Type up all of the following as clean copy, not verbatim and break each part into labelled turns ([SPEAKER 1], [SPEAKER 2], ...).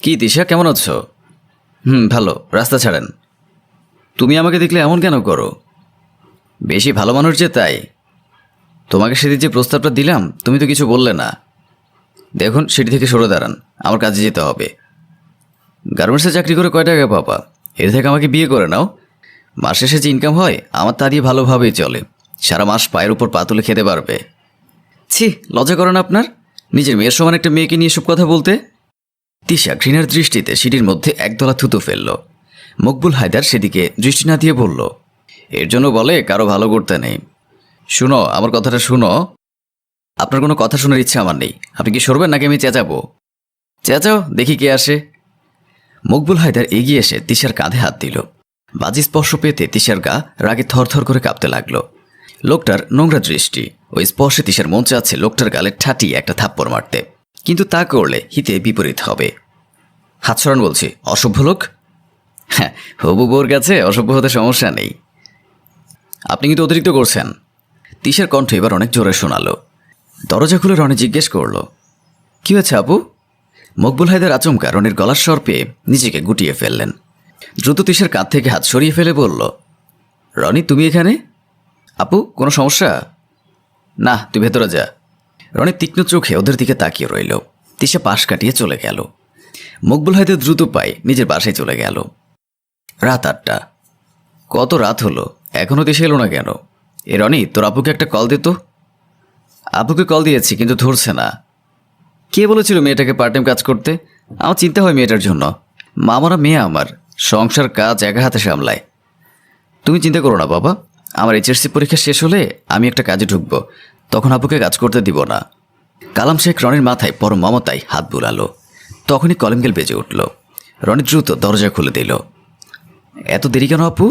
[SPEAKER 1] কি তিশা, কেমন আছো? ভালো। রাস্তা ছাড়েন। তুমি আমাকে দেখলে এমন কেন করো? বেশি ভালো মানুষ যে তাই। তোমাকে সেদিন যে প্রস্তাবটা দিলাম তুমি তো কিছু বললে না। দেখুন, সিঁড়ি থেকে সরে দাঁড়ান, আমার কাজে যেতে হবে। গার্মেন্টসে চাকরি করে কয় টাকা পাবা? এর থেকে আমাকে বিয়ে করে নাও। মাস শেষে যে ইনকাম হয় আমার তা দিয়ে ভালোভাবেই চলে। সারা মাস পায়ের উপর পা তুলে খেতে পারবে। ছি, লজ্জা করে না আপনার? নিজের মেয়ের সমান একটা মেয়েকে নিয়ে এসব কথা বলতে। তিশা ঘৃণার দৃষ্টিতে সিঁড়ির মধ্যে একদলা থুতু ফেলল। মকবুল হায়দার সেদিকে দৃষ্টি না দিয়ে বলল, এর জন্য বলে কারো ভালো করতে নেই। শুনো, আমার কথাটা শুনো। আপনার কোনো কথা শোনার ইচ্ছা আমার নেই। আপনি কি সরবেন নাকি আমি চেঁচাবো? চেঁচাও, দেখি কে আসে। মকবুল হায়দার এগিয়ে এসে তিশার কাঁধে হাত দিল। বাজি স্পর্শ পেতে তিশার গা রাগে থরথর করে কাঁপতে লাগলো। লোকটার নোংরা দৃষ্টি, ওই স্পর্শে তিশার মন চাচ্ছে লোকটার গালে ঠাটিয়ে একটা থাপ্পড় মারতে, কিন্তু তা করলে হিতে বিপরীত হবে। হাত সরান বলছি, অসভ্য লোক। হ্যাঁ, হবু বউর কাছে অসভ্য হতে সমস্যা নেই। আপনি কিন্তু অতিরিক্ত করছেন। তিশার কণ্ঠ এবার অনেক জোরে শোনালো। দরজা খুলে রনি জিজ্ঞেস করলো, কি হয়েছে আপু? মকবুল হায়দার আচমকা রনির গলার স্বর পেয়ে নিজেকে গুটিয়ে ফেললেন। দ্রুত তিশার কাঁধ থেকে হাত সরিয়ে ফেলে বলল, রনি তুমি এখানে? আপু, কোনো সমস্যা? না, তুই ভেতরে যা। রনি তীক্ষ্ণ চোখে ওদের দিকে তাকিয়ে রইল। তিশা পাশ কাটিয়ে চলে গেল। মকবুল হায়দার দ্রুত পায়ে নিজের বাসায় চলে গেল। রাত 8টা। কত রাত হলো, এখনও দেশে এলো না কেন? এ রনি, তোর আপুকে একটা কল দিত। আপুকে কল দিয়েছি কিন্তু ধরছে না। কে বলেছিল মেয়েটাকে পার্ট টাইম কাজ করতে? আমার চিন্তা হয় মেয়েটার জন্য। মামারা মেয়ে আমার, সংসার কাজ একা হাতে সামলায়। তুমি চিন্তা করো না বাবা, আমার এইচএসসি পরীক্ষা শেষ হলে আমি একটা কাজে ঢুকবো, তখন আপুকে কাজ করতে দিব না। কালাম শেখ রনির মাথায় পরম মমতায় হাত বুলালো। তখনই কলিং বেল বেজে উঠল। রনি দ্রুত দরজা খুলে দিল। এত দেরি কেন আপু?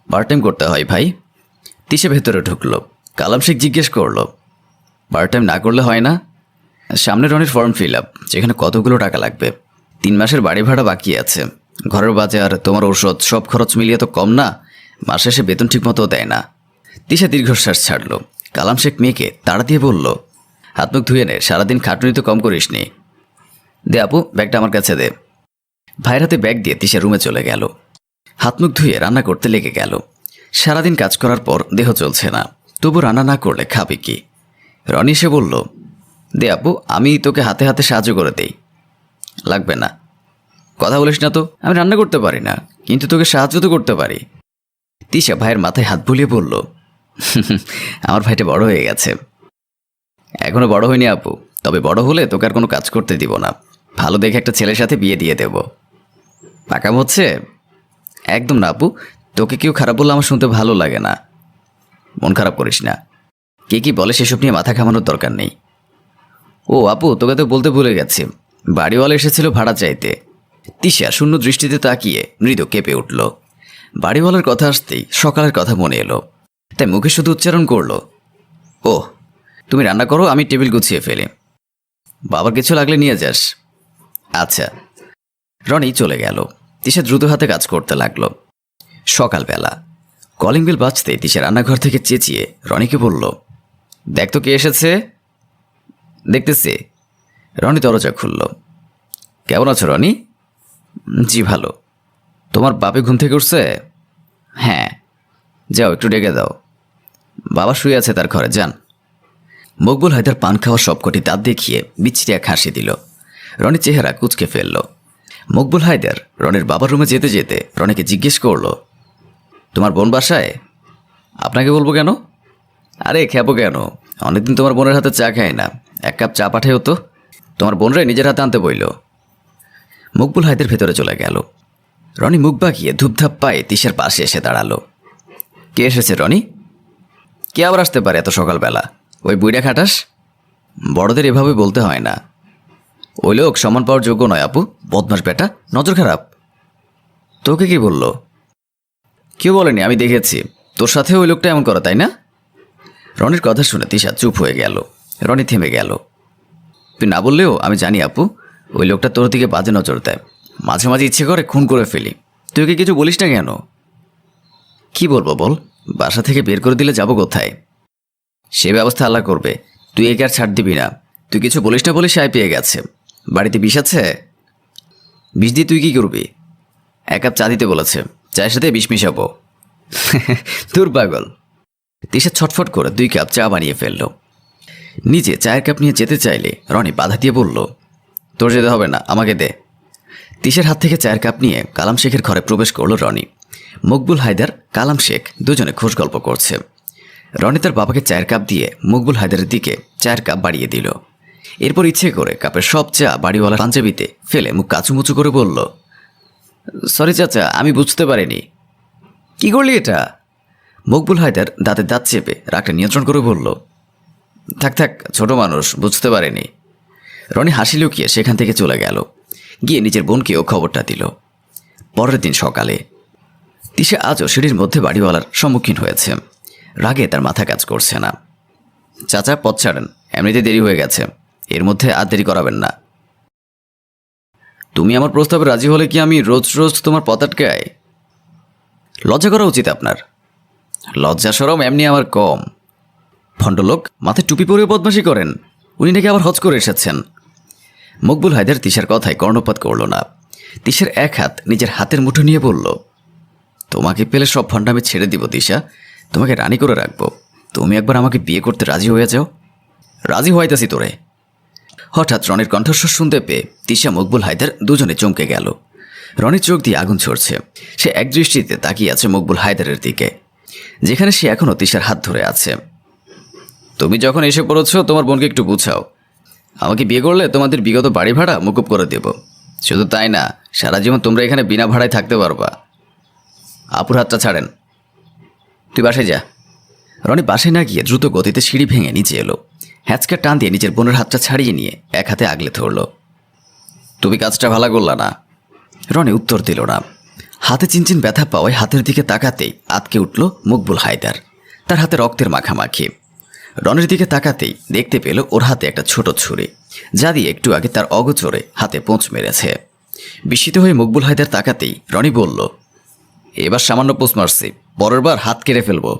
[SPEAKER 1] পার্ট টাইম করতে হয় ভাই। তিশা ভেতরে ঢুকলো। কালাম শেখ জিজ্ঞেস করলো, পার্ট টাইম না করলে হয় না? সামনে রনির ফর্ম ফিল আপ, যেখানে কতগুলো টাকা লাগবে। 3 মাসের বাড়ি ভাড়া বাকি আছে, ঘরের বাজার, তোমার ঔষধ, সব খরচ মিলিয়ে তো কম না। মাস শেষে বেতন ঠিক মতো দেয় না। তিশা দীর্ঘশ্বাস ছাড়ল। কালাম শেখ মেয়েকে তাড়া দিয়ে বলল, হাত মুখ ধুয়ে নে, সারাদিন খাটুনি তো কম করিস নি। দে আপু, ব্যাগটা আমার কাছে দে। ভাইয়ের হাতে ব্যাগ দিয়ে তিশা রুমে চলে গেল। হাত মুখ ধুয়ে রান্না করতে লেগে গেল। সারাদিন কাজ করার পর দেহ চলছে না, তবু রান্না না করলে খাবে কি? রনি এসে বলল, দে আপু, আমি তোকে হাতে হাতে সাহায্য করে দেই। লাগবে না। কথা বলিস না তো, আমি রান্না করতে পারি না, কিন্তু তোকে সাহায্য তো করতে পারি। তিশা ভাইয়ের মাথায় হাত বুলিয়ে বলল, আমার ভাইটা বড় হয়ে গেছে। এখনো বড় হয়নি আপু, তবে বড় হলে তোকে আর কোনো কাজ করতে দিব না। ভালো দেখে একটা ছেলের সাথে বিয়ে দিয়ে দেব। পাকাম হচ্ছে? একদম না আপু, তোকে কেউ খারাপ বললে আমার শুনতে ভালো লাগে না। মন খারাপ করিস না। কে কি বলে সেসব নিয়ে মাথা ঘামানোর দরকার নেই। ও আপু, তোকে তো বলতে ভুলে গেছি, বাড়িওয়ালা এসেছিল ভাড়া চাইতে। তিশা শূন্য দৃষ্টিতে তাকিয়ে মৃদু কেঁপে উঠল। বাড়িওয়ালার কথা আসতেই সকালের কথা মনে এলো, তাই মুখে শুধু উচ্চারণ করলো, ও তুমি রান্না করো, আমি টেবিল গুছিয়ে ফেলি। বাবার কিছু লাগলে নিয়ে যাস। আচ্ছা। রনি চলে গেল। তিশা দ্রুত হাতে কাজ করতে লাগলো। সকালবেলা কলিং বেল বাজতে তিশা রান্নাঘর থেকে চেঁচিয়ে রনিকে বলল, দেখ তো কে এসেছে। দেখতেছি। রনি দরজা খুলল। কেমন আছো রনি? জি ভালো। তোমার বাপে ঘুম থেকে উঠছে? হ্যাঁ। যাও একটু ডেকে দাও। বাবা শুয়ে আছে তার ঘরে, যান। মকবুল হায়দার পান খাওয়া সবকটি দাঁত দেখিয়ে বিচ্ছিরি এক হাসি দিল। রনির চেহারা কুঁচকে ফেলল। মকবুল হায়দার রনির বাবার রুমে যেতে যেতে রনিকে জিজ্ঞেস করলো, তোমার বোন বাসায়? আপনাকে বলবো কেন? আরে খেপো কেন, অনেকদিন তোমার বোনের হাতে চা খায় না, 1 কাপ চা পাঠায় তো। তোমার বোনরে নিজের হাতে আনতে বইল। মকবুল হায়দার ভেতরে চলে গেল। রনি মুখ বাঁকিয়ে ধূপধাপ পায়ে তিশার পাশে এসে দাঁড়ালো। কে এসেছে রনি? কে আবার আসতে পারে এত সকালবেলা? ওই বুইড়া খাটাস? বড়দের এভাবে বলতে হয় না। ওই লোক সম্মান পাওয়ার যোগ্য নয় আপু, বদমাস বেটা, নজর খারাপ। তোকে কি বলল? কেউ বলেনি, আমি দেখেছি। তোর সাথে ওই লোকটা এমন করা, তাই না? রনির কথা শুনে তিশা চুপ হয়ে গেল। রনি থেমে গেল। তুই না বললেও আমি জানি আপু, ওই লোকটা তোর দিকে বাজে নজর দেয়। মাঝে মাঝে ইচ্ছে করে খুন করে ফেলি। তুই কি কিছু বলিস না কেন? কি বলবো বল, বাসা থেকে বের করে দিলে যাব কোথায়? সে ব্যবস্থা আল্লাহ করবে, তুই একে আর ছাড় দিবি না। তুই কিছু বলিস না বলে সায় পেয়ে গেছে। বাড়িতে বিষ আছে? বিষ দিয়ে তুই কি করবি? 1 কাপ চা দিতে বলেছে, চায়ের সাথে বিষ মিশাবো। তোর পাগল। তিশা ছটফট করে 2 কাপ চা বানিয়ে ফেলল। নিজে চায়ের কাপ নিয়ে যেতে চাইলে রনি বাধা দিয়ে বলল, তোর যেতে হবে না, আমাকে দে। তিশার হাত থেকে চায়ের কাপ নিয়ে কালাম শেখের ঘরে প্রবেশ করলো রনি। মকবুল হায়দার, কালাম শেখ দুজনে খোশ গল্প করছে। রনি তার বাবাকে চায়ের কাপ দিয়ে মকবুল হায়দারের দিকে চায়ের কাপ বাড়িয়ে দিল। এরপর ইচ্ছে করে কাপের সব চা বাড়িওয়ালা পাঞ্জাবিতে ফেলে মুখ কাচুমুচু করে বলল, সরি চাচা, আমি বুঝতে পারিনি। কি করলি এটা? মকবুল হায়দার দাঁতের দাঁত চেপে রাগটা নিয়ন্ত্রণ করে বলল, থাক থাক, ছোট মানুষ, বুঝতে পারেনি। রনি হাসি লুকিয়ে সেখান থেকে চলে গেল। গিয়ে নিজের বোনকেও খবরটা দিল। পরের দিন সকালে তিশা আজও সিঁড়ির মধ্যে বাড়িওয়ালার সম্মুখীন হয়েছে। রাগে তার মাথা কাজ করছে না। চাচা, পথ ছাড়েন, এমনিতে দেরি হয়ে গেছে, এর মধ্যে আর দেরি করাবেন না। তুমি আমার প্রস্তাবে রাজি হলে কি আমি রোজ রোজ তোমার পথ আটকাই? লজ্জা করা উচিত আপনার। লজ্জা সরম এমনি আমার কম। ভণ্ডলোক, মাথায় টুপি পরে বদমাশি করেন। উনি নাকি আবার হজ করে এসেছেন। মকবুল হায়দার তিশার কথায় কর্ণপাত করল না। তিশার এক হাত নিজের হাতের মুঠো নিয়ে বলল, তোমাকে পেলে সব ভণ্ডামি ছেড়ে দিব তিশা, তোমাকে রানী করে রাখবো। তুমি একবার আমাকে বিয়ে করতে রাজি হয়ে যাও। রাজি হইতাছি তোরে। হঠাৎ রনির কণ্ঠস্বর শুনতে পেয়ে তিশা, মকবুল হায়দার দুজনে চমকে গেল। রনির চোখ দিয়ে আগুন ছড়ছে। সে একদৃষ্টিতে তাকিয়ে আছে মকবুল হায়দারের দিকে, যেখানে সে এখনও তিশার হাত ধরে আছে। তুমি যখন এসে পড়েছ, তোমার বোনকে একটু বুঝাও। আমাকে বিয়ে করলে তোমাদের বিগত বাড়ি ভাড়া মকুব করে দেব। শুধু তাই না, সারা জীবন তোমরা এখানে বিনা ভাড়ায় থাকতে পারবা। আপুর হাতটা ছাড়েন। তুই বাসায় যা। রনি বাসায় না গিয়ে দ্রুত গতিতে সিঁড়ি ভেঙে নিচে এলো। হ্যাঁচকা টান দিয়ে নিজের বোনের হাতটা ছাড়িয়ে নিয়ে এক হাতে আগলে ধরল। তুমি কাজটা ভালো করলা না। রনি উত্তর দিল না। হাতে চিনচিন ব্যথা পাওয়ায় হাতের দিকে তাকাতেই আতকে উঠল মকবুল হায়দার। তার হাতে রক্তের মাখামাখি। রনির দিকে তাকাতেই দেখতে পেল ওর হাতে একটা ছোট ছুরি, যা দিয়ে একটু আগে তার অগোচরে হাতে পোঁচ মেরেছে। বিস্মিত হয়ে মকবুল হায়দার তাকাতেই রনি বলল, এবার সামান্য পোঁচ মারছি, পরের বার হাত কেড়ে ফেলবো।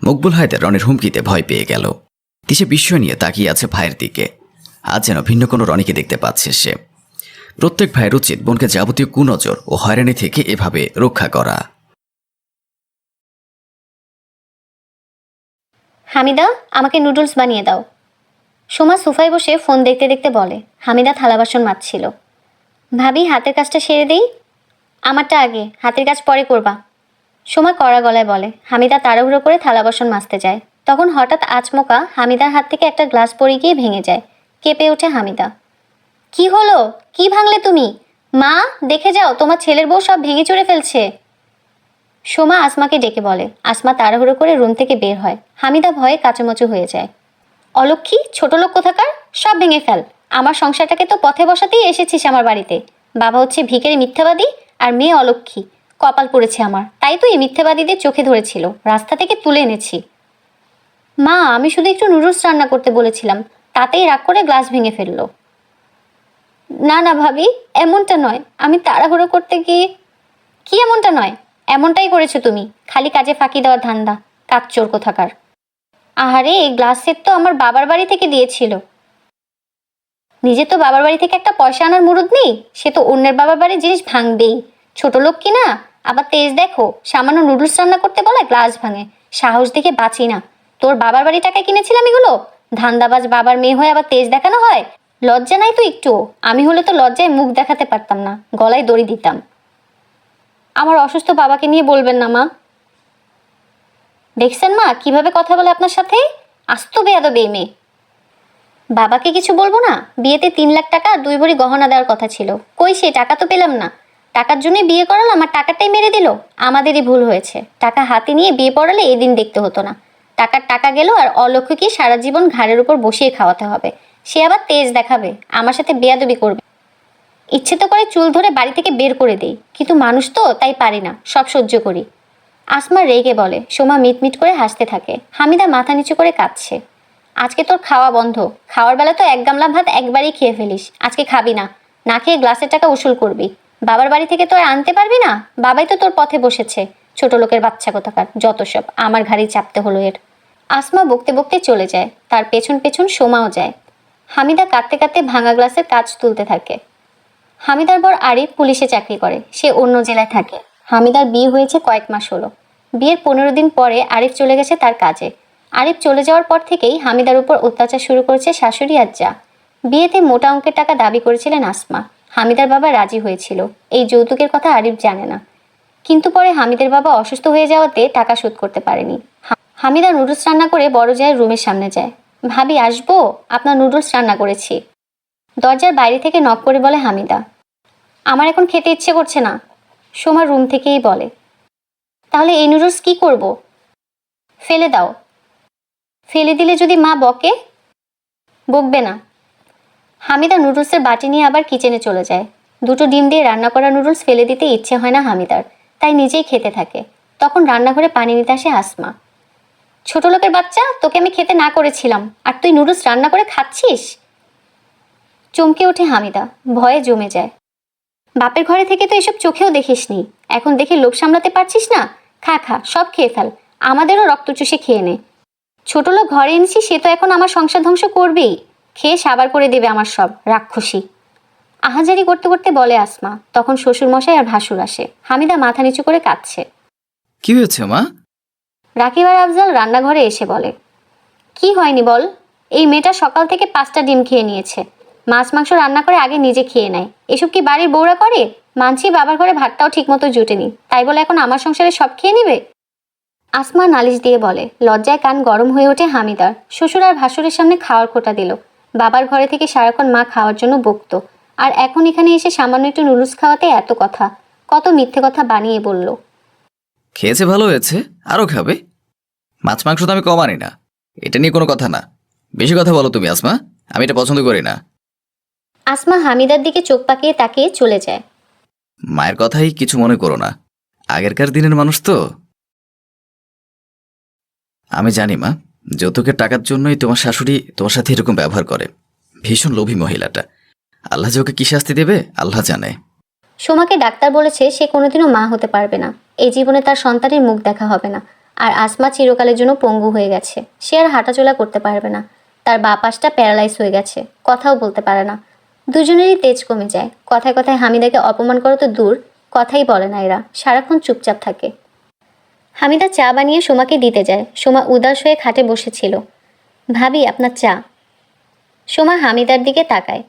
[SPEAKER 1] মকবুল হায়দার রনির হুমকিতে ভয় পেয়ে গেল। তিশা বিস্ময় নিয়ে তাকিয়ে আছে ভাইয়ের দিকে। আজ যেন ভিন্ন কোনো রনিকে দেখতে পাচ্ছে সে। প্রত্যেক ভাইয়ের উচিত বোনকে যাবতীয় কুনজর ও হয়রানি থেকে এভাবে রক্ষা করা।
[SPEAKER 2] হামিদা, আমাকে নুডলস বানিয়ে দাও। সোমা সোফায় বসে ফোন দেখতে দেখতে বলে। হামিদা থালা বাসন মাজছিল। ভাবি, হাতের কাজটা সেরে দেই। আমারটা আগে, হাতের কাজ পরে করবা। সোমা কড়া গলায় বলে। হামিদা তাড়াহুড়ো করে থালা বাসন মাজতে যায়। তখন হঠাৎ আচমকা হামিদার হাত থেকে একটা গ্লাস পড়ে গিয়ে ভেঙে যায়। কেঁপে ওঠে হামিদা। কি হলো? কি ভাঙলে তুমি? মা, দেখে যাও, তোমার ছেলের বউ সব ভেঙে চুরে ফেলছে। সোমা আসমাকে ডেকে বলে। আসমা তাড়াহুড়ো করে রুম থেকে বের হয়। হামিদা ভয়ে কাচুমাচু হয়ে যায়। অলক্ষী, ছোট লোক কোথাকার, সব ভেঙে ফেল। আমার সংসারটাকে তো পথে বসাতেই এসেছিস আমার বাড়িতে। বাবা হচ্ছে ভিখারি মিথ্যাবাদী, আর মেয়ে অলক্ষী। কপাল পড়েছে আমার, তাই তো এই মিথ্যাবাদীদের চোখে ধরেছিল, রাস্তা থেকে তুলে এনেছি। মা, আমি শুধু একটু নুডলস রান্না করতে বলেছিলাম, তাতেই রাগ করে গ্লাস ভেঙে ফেললো। না না ভাবি, এমনটা নয়, আমি তাড়াহুড়ো করতে গিয়ে। কি এমনটা নয়? এমনটাই করেছো তুমি, খালি কাজে ফাঁকি দেওয়ার ধান্দা, কাচ্চোর কোথাকার। আহারে, এই গ্লাস সেট তো আমার বাবার বাড়ি থেকে দিয়েছিল। নিজে তো বাবার বাড়ি থেকে একটা পয়সা আনার মুরুদ নেই, সে তো অন্যের বাবার বাড়ির জিনিস ভাঙবেই। ছোট লোক কি না? আবার তেজ দেখো, সামান্য নুডলস রান্না করতে বলে গ্লাস ভাঙে। সাহস দেখে বাঁচি না। তোর বাবার বাড়ি টাকায় কিনেছিলাম এগুলো? ধান্দাবাজ বাবার মেয়ে হয়ে আবার তেজ দেখানো হয়? লজ্জা নাই তো একটু? আমি হলে তো লজ্জায় মুখ দেখাতে পারতাম না, গলায় দড়ি দিতাম। আমার অসুস্থ বাবাকে নিয়ে বলবেন না মা। দেখছেন মা কিভাবে কথা বলে আপনার সাথে? আস্ত বেয়াদব এই মেয়ে। বাবাকে কিছু বলবো না? বিয়েতে 3 লাখ টাকা 2 ভরি গহনা দেওয়ার কথা ছিল, কই সে টাকা তো পেলাম না। টাকার জন্যই বিয়ে করালাম আর টাকাটাই মেরে দিল। আমাদেরই ভুল হয়েছে, টাকা হাতে নিয়ে বিয়ে পড়ালে এই দিন দেখতে হতো না। টাকার টাকা গেল আর অলক্ষকে সারা জীবন ঘাড়ের উপর বসিয়ে খাওয়াতে হবে। সে আবার তেজ দেখাবে, আমার সাথে বেয়াদবি করবে। ইচ্ছে তো করে চুল ধরে বাড়ি থেকে বের করে দেই, কিন্তু মানুষ তো, তাই পারি না, সব সহ্য করি। আসমা রেগে বলে। সোমা মিটমিট করে হাসতে থাকে। হামিদা মাথা নিচু করে কাঁদছে। আজকে তোর খাওয়া বন্ধ। খাওয়ার বেলা তো 1 গামলা ভাত একবারই খেয়ে ফেলিস, আজকে খাবি না। না খেয়ে গ্লাসের টাকা উসুল করবি। বাবার বাড়ি থেকে তো আর আনতে পারবি না, বাবাই তো তোর পথে বসেছে। ছোট লোকের বাচ্চা কোথাকার, যত সব, আমার ঘাড়ি চাপতে হলো এর। আসমা বকতে বকতে চলে যায়, তার পেছন পেছন সোমাও যায়। হামিদা কাঁদতে কাঁদতে ভাঙা গ্লাসের কাঁচ তুলতে থাকে। হামিদার বর আরিফ পুলিশে চাকরি করে, সে অন্য জেলায় থাকে। হামিদার বিয়ে হয়েছে কয়েক মাস হলো। বিয়ের 15 দিন পরে আরিফ চলে গেছে তার কাজে। আরিফ চলে যাওয়ার পর থেকেই হামিদার উপর অত্যাচার শুরু করেছে শাশুড়ি আর যা। বিয়েতে মোটা অঙ্কের টাকা দাবি করেছিলেন আসমা। হামিদার বাবা রাজি হয়েছিল। এই যৌতুকের কথা আরিফ জানে না, কিন্তু পরে হামিদের বাবা অসুস্থ হয়ে যাওয়াতে টাকা শোধ করতে পারেনি। হামিদা নুডলস রান্না করে বড় জায়ের রুমের সামনে যায়। ভাবি আসবো, আপনার নুডলস রান্না করেছি। দরজার বাইরে থেকে নক করে বলে হামিদা। আমার এখন খেতে ইচ্ছে করছে না, সোমা রুম থেকেই বলে। তাহলে এই নুডলস কি করব? ফেলে দাও। ফেলে দিলে যদি মা বকে? বকবে না। হামিদা নুডলসের বাটি নিয়ে আবার কিচেনে চলে যায়। দুটো ডিম দিয়ে রান্না করা নুডলস ফেলে দিতে ইচ্ছে হয় না হামিদার, তাই নিজেই খেতে থাকে। তখন রান্নাঘরে পানি নিতে আসে আসমা। ছোট লোকের বাচ্চা, তোকে আমি খেতে না করেছিলাম আর তুই নুডলস রান্না করে খাচ্ছিস? চমকে ওঠে হামিদা, ভয়ে জমে যায়। বাপের ঘরে থেকে তো এসব চোখেও দেখিসনি, এখন দেখে লোভ সামলাতে পারছিস না? খা খা, সব খেয়ে ফেল, আমাদেরও রক্ত চুষে খেয়ে নে। ছোট লোক ঘরে এনেছি, সে তো এখন আমার সংসার ধ্বংস করবেই। খেয়ে সাবার করে দেবে আমার সব রাক্ষসী। আহাজারি করতে করতে বলে আসমা। তখন শ্বশুরমশাই আর ভাসুর আসে। হামিদা মাথা নিচু করে কাঁদছে।
[SPEAKER 1] কি হয়েছে মা?
[SPEAKER 2] রাকিব আর আফজাল রান্নাঘরে এসে বলে, কি হয়নি বল? এই মেয়েটা সকাল থেকে 5টা ডিম খেয়ে নিয়েছে, মাছ মাংস রান্না করে আগে নিজে খেয়ে নেয়। এসব কি বাড়ির বউরা করে? মানছি বাবার ঘরে ভাতটাও ঠিক মতো জুটেনি, তাই বলে এখন আমার সংসারে সব খেয়ে নেবে? আসমা নালিশ দিয়ে বলে। লজ্জায় কান গরম হয়ে ওঠে হামিদার। শ্বশুর আর ভাসুরের সামনে খাওয়ার খোঁটা দিল। বাবার ঘরে থেকে সারাক্ষণ মা খাওয়ার জন্য বকতো, আর এখন এখানে এসে সামান্য একটু নুডলস খাওয়াতে এত কথা, কত মিথ্যে কথা বানিয়ে বলল।
[SPEAKER 1] খেয়েছে ভালো হয়েছে, আরও খাবে। মাছ মাংস তো আমি কম আনি না, এটা নিয়ে কোনো কথা না। বেশি কথা বলো তুমি আসমা, আমি এটা পছন্দ করি না।
[SPEAKER 2] আসমা হামিদার দিকে চোখ পাকিয়ে তাকিয়ে চলে যায়।
[SPEAKER 1] মায়ের কথাই কিছু মনে করো না, আগেরকার দিনের মানুষ তো। আমি জানি মা, যৌতুকের টাকার জন্যই তোমার শাশুড়ি তোমার সাথে এরকম ব্যবহার করে। ভীষণ লোভী মহিলাটা। আল্লাহ যে ওকে কি শাস্তি দেবে আল্লাহ জানে।
[SPEAKER 2] সোমাকে ডাক্তার বলেছে সে কোনোদিনও মা হতে পারবে না। এই জীবনে তার সন্তানের মুখ দেখা হবে না। আর আসমা চিরকালের জন্য পঙ্গু হয়ে গেছে, সে আর হাঁটাচলা করতে পারবে না। তার বাঁ পাশটা প্যারালাইজ হয়ে গেছে, কথাও বলতে পারে না। দুজনেরই তেজ কমে যায়। কথায় কথায় হামিদাকে অপমান করো তো দূর, কথাই বলে না এরা, সারাক্ষণ চুপচাপ থাকে। হামিদা চা বানিয়ে সোমাকে দিতে যায়। সোমা উদাস হয়ে খাটে বসেছিল। ভাবি আপনার চা। সোমা হামিদার দিকে তাকায়।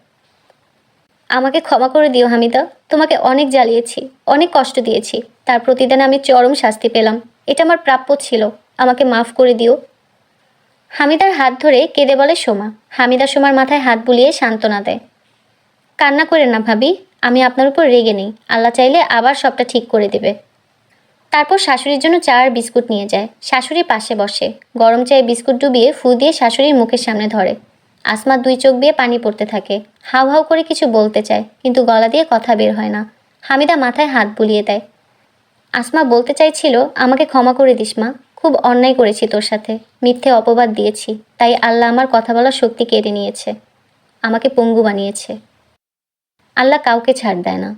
[SPEAKER 2] আমাকে ক্ষমা করে দিও হামিদা, তোমাকে অনেক জ্বালিয়েছি, অনেক কষ্ট দিয়েছি, তার প্রতিদানে আমি চরম শাস্তি পেলাম। এটা আমার প্রাপ্য ছিল, আমাকে মাফ করে দিও। হামিদার হাত ধরে কেঁদে বলে সোমা। হামিদা সোমার মাথায় হাত বুলিয়ে সান্ত্বনা দেয়। কান্না করেন না ভাবি, আমি আপনার উপর রেগে নেই, আল্লাহ চাইলে আবার সবটা ঠিক করে দেবে। তারপর শাশুড়ির জন্য চা আর বিস্কুট নিয়ে যায়। শাশুড়ি পাশে বসে, গরম চায়ে বিস্কুট ডুবিয়ে ফু দিয়ে শাশুড়ির মুখের সামনে ধরে। আসমা 2 চোখ দিয়ে পানি পড়তে থাকে, হাউ হাউ করে কিছু বলতে চায়, কিন্তু গলা দিয়ে কথা বের হয় না। হামিদা মাথায় হাত বুলিয়ে দেয়। আসমা বলতে চাইছিল, আমাকে ক্ষমা করে দিস মা, খুব অন্যায় করেছি তোর সাথে, মিথ্যে অপবাদ দিয়েছি, তাই আল্লাহ আমার কথা বলার শক্তি কেড়ে নিয়েছে, আমাকে পঙ্গু বানিয়েছে। আল্লাহ কাউকে ছাড় দেয় না।